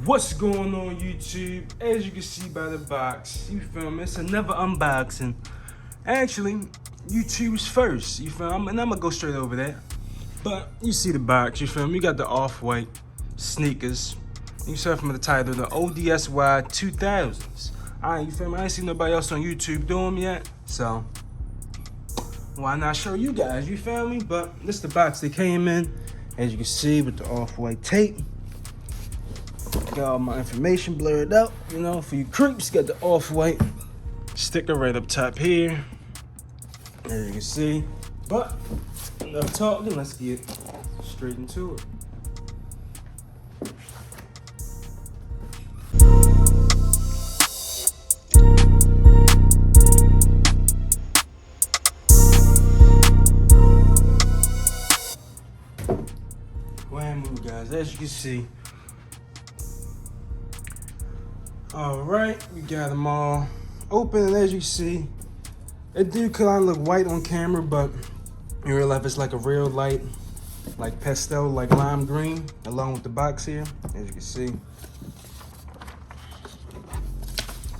What's going on YouTube? As you can see by the box, you feel me? It's another unboxing. Actually, YouTube's first, you feel me? And I'm gonna go straight over that. But you see the box, you feel me? You got the Off-White sneakers. You saw from the title, the ODSY 2000s. Alright, you feel me? I ain't seen nobody else on YouTube doing them yet, so why not show you guys, you feel me? But this is the box they came in, as you can see, with the Off-White tape. Got all my information blurred out, you know, for you creeps. Got the Off-White sticker right up top here, as you can see. But enough talking, let's get straight into it. Whammo, guys, as you can see. All right, we got them all open, and as you see, it do kind of look white on camera, but in real life it's like a real light, like pastel, like lime green, along with the box here, as you can see.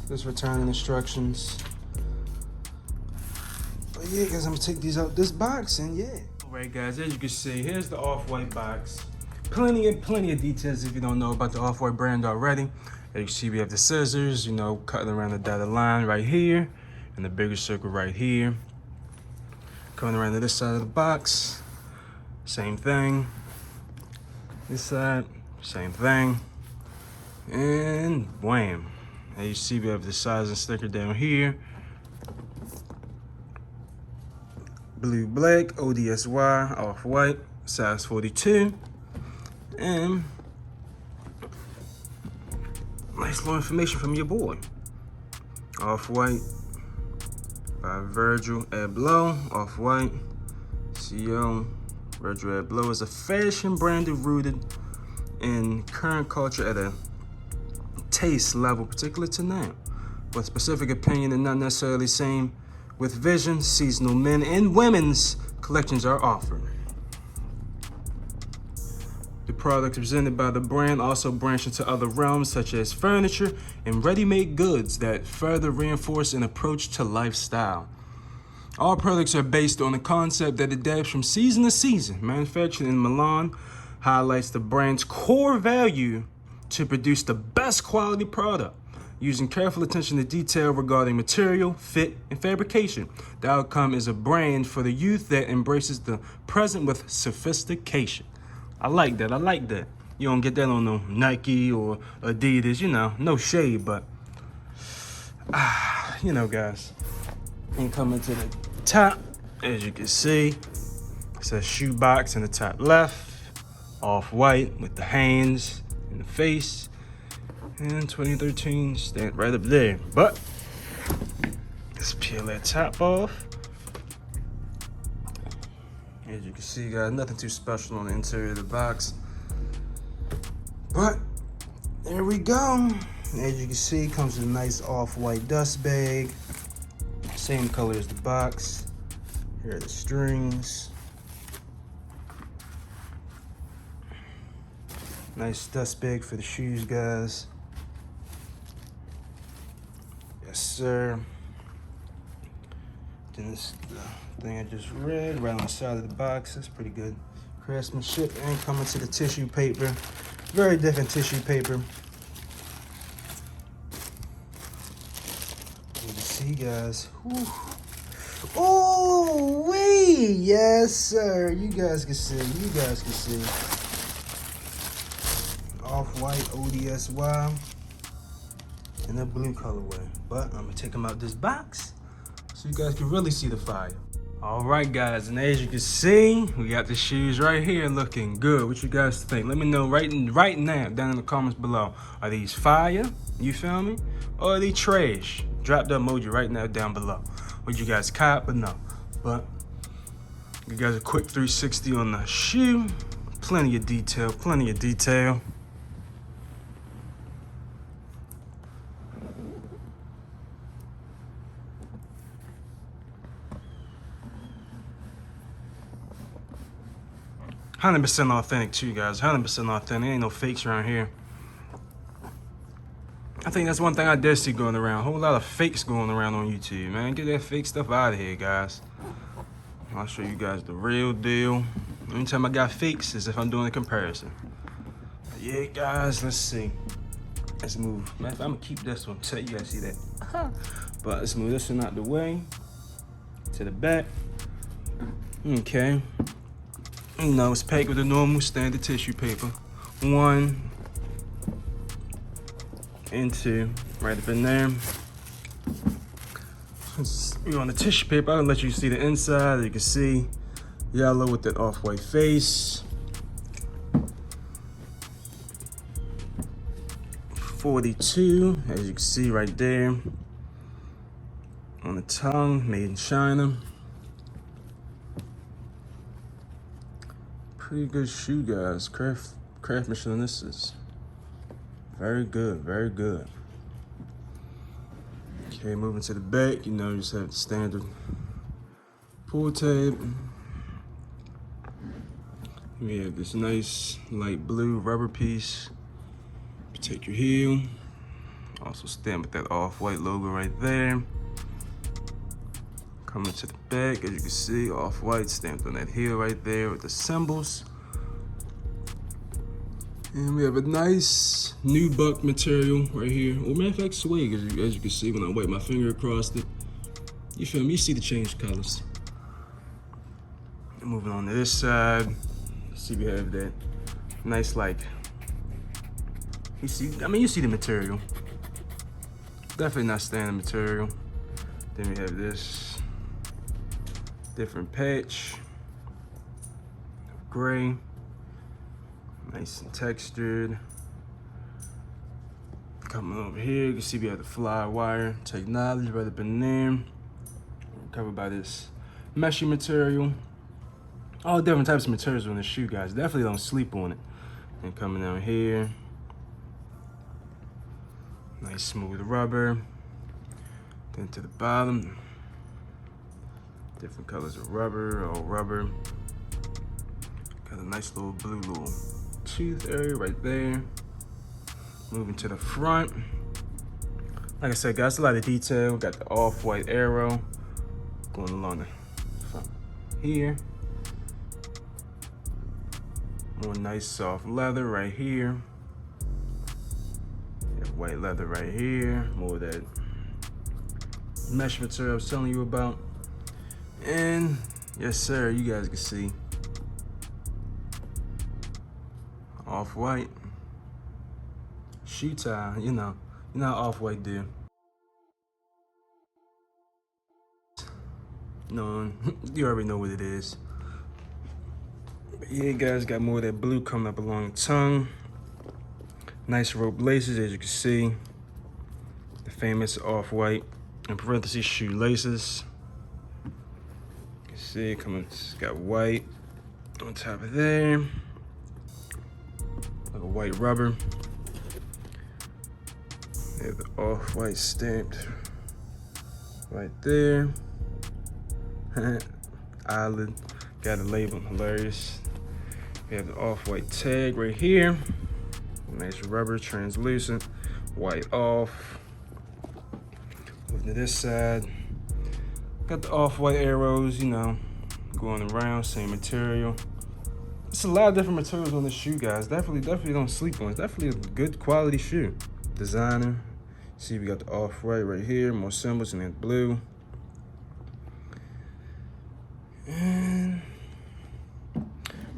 Just returning instructions. But yeah, guys, I'm gonna take these out this box, and yeah. All right, guys, as you can see, here's the Off-White box. Plenty of details if you don't know about the Off-White brand already. As you see, we have the scissors, you know, cutting around the dotted line right here, and the bigger circle right here. Coming around to this side of the box, same thing. This side, same thing. And wham. As you see, we have the sizing sticker down here. Blue black, ODSY, Off-White, size 42. And nice little information from your boy. Off-White by Virgil Abloh. Off-White, CEO. Virgil Abloh is a fashion brand rooted in current culture at a taste level particular to now, with specific opinion and not necessarily same with vision. Seasonal men and women's collections are offered. The product presented by the brand also branched into other realms such as furniture and ready-made goods that further reinforce an approach to lifestyle. All products are based on a concept that adapts from season to season. Manufactured in Milan highlights the brand's core value to produce the best quality product, using careful attention to detail regarding material, fit, and fabrication. The outcome is a brand for the youth that embraces the present with sophistication. I like that, I like that. You don't get that on no Nike or Adidas, you know, no shade, but, you know, guys. And coming to the top, as you can see, it says shoe box in the top left, Off-White with the hands and the face, and 2013 stand right up there. But let's peel that top off. As you can see, guys, nothing too special on the interior of the box. But there we go. As you can see, comes with a nice Off-White dust bag. Same color as the box. Here are the strings. Nice dust bag for the shoes, guys. Yes, sir. Then this thing I just read right on the side of the box. That's pretty good craftsmanship. And coming to the tissue paper. Very different tissue paper. You can see, guys. Oh, wee! Yes, sir. You guys can see. You guys can see. Off-White ODSY in a blue colorway. But I'm gonna take them out this box so you guys can really see the fire. All right, guys, and as you can see, we got the shoes right here looking good. What you guys think? Let me know right now down in the comments below. Are these fire? You feel me? Or are they trash? Drop the emoji right now down below. Would you guys cop or no? But you guys a quick 360 on the shoe. Plenty of detail, plenty of detail. 100% authentic too, guys. 100% authentic. Ain't no fakes around here. I think that's one thing I did see going around. A whole lot of fakes going around on YouTube, man. Get that fake stuff out of here, guys. I'll show you guys the real deal. Anytime I got fakes is if I'm doing a comparison. But yeah, guys, let's see. Let's move. Man, I'm gonna keep this one. So you guys see that. But let's move this one out the way. To the back. Okay. You know, it's packed with the normal standard tissue paper. 1 and 2, right up in there. You're on the tissue paper. I'll let you see the inside. You can see yellow with that off-white face. 42, as you can see right there. On the tongue, made in China. Pretty good shoe, guys. Craftsmanship on this is very good, very good. Okay, moving to the back, you know, you just have the standard pull tab. We have this nice light blue rubber piece. Protect your heel. Also stand with that off-white logo right there. Coming to the back, as you can see, off-white stamped on that heel right there with the symbols. And we have a nice nubuck material right here. Or matter of fact, suede, as you can see when I wipe my finger across it. You feel me? You see the change colors. And moving on to this side, see we have that nice, like, you see the material. Definitely not standard material. Then we have this different patch, gray. Nice and textured. Coming over here, you can see we have the fly wire technology right up in there. Covered by this meshy material. All different types of materials on the shoe, guys. Definitely don't sleep on it. And coming down here, nice smooth rubber. Then to the bottom, different colors of rubber, all rubber. Got a nice little blue little tooth area right there. Moving to the front. Like I said, guys, a lot of detail. Got the off-white arrow going along the front here. More nice soft leather right here. White leather right here. More of that mesh material I was telling you about. And yes, sir, you guys can see off-white shoe tie, you know how off-white do. No, you already know what it is. But yeah, guys, got more of that blue coming up along the tongue. Nice rope laces, as you can see. The famous off-white, in parentheses, shoe laces. You can see it coming, it's got white on top of there. Like a white rubber. They have the off-white stamped right there. Eyelid, got a label, hilarious. We have the off-white tag right here. Nice rubber, translucent, white off. Moving to this side, got the off-white arrows, you know, going around, same material. It's a lot of different materials on this shoe, guys. Definitely don't sleep on it. It's definitely a good quality shoe. Designer. See, we got the off-white right here, more symbols, and then blue. And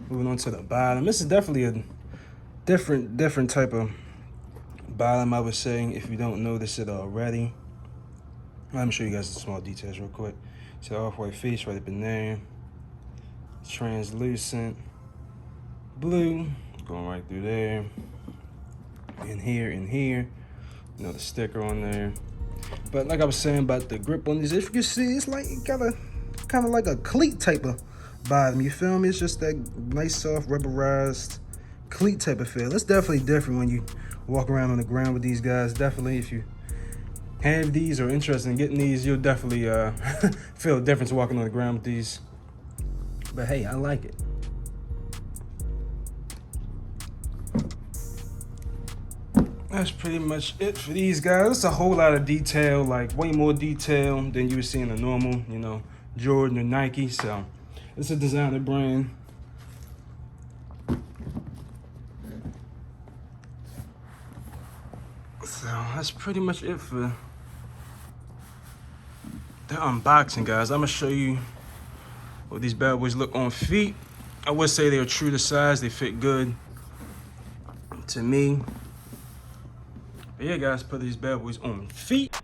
moving on to the bottom. This is definitely a different type of bottom, I would say, if you don't notice it already. Let me show you guys the small details real quick. See the off-white face right up in there. Translucent. Blue, going right through there. In here. You know, the sticker on there. But like I was saying about the grip on these, if you can see, it's like it got a kind of like a cleat type of bottom. You feel me? It's just that nice soft rubberized cleat type of feel. It's definitely different when you walk around on the ground with these guys. Definitely, if you have these or interested in getting these, you'll definitely feel a difference walking on the ground with these. But hey, I like it. that's pretty much it for these guys. It's a whole lot of detail, like way more detail than you would see in a normal, you know, Jordan or Nike. So it's a designer brand. So that's pretty much it for the unboxing, guys. I'm gonna show you what these bad boys look on feet. I would say they are true to size. They fit good to me. But yeah, guys, put these bad boys on feet.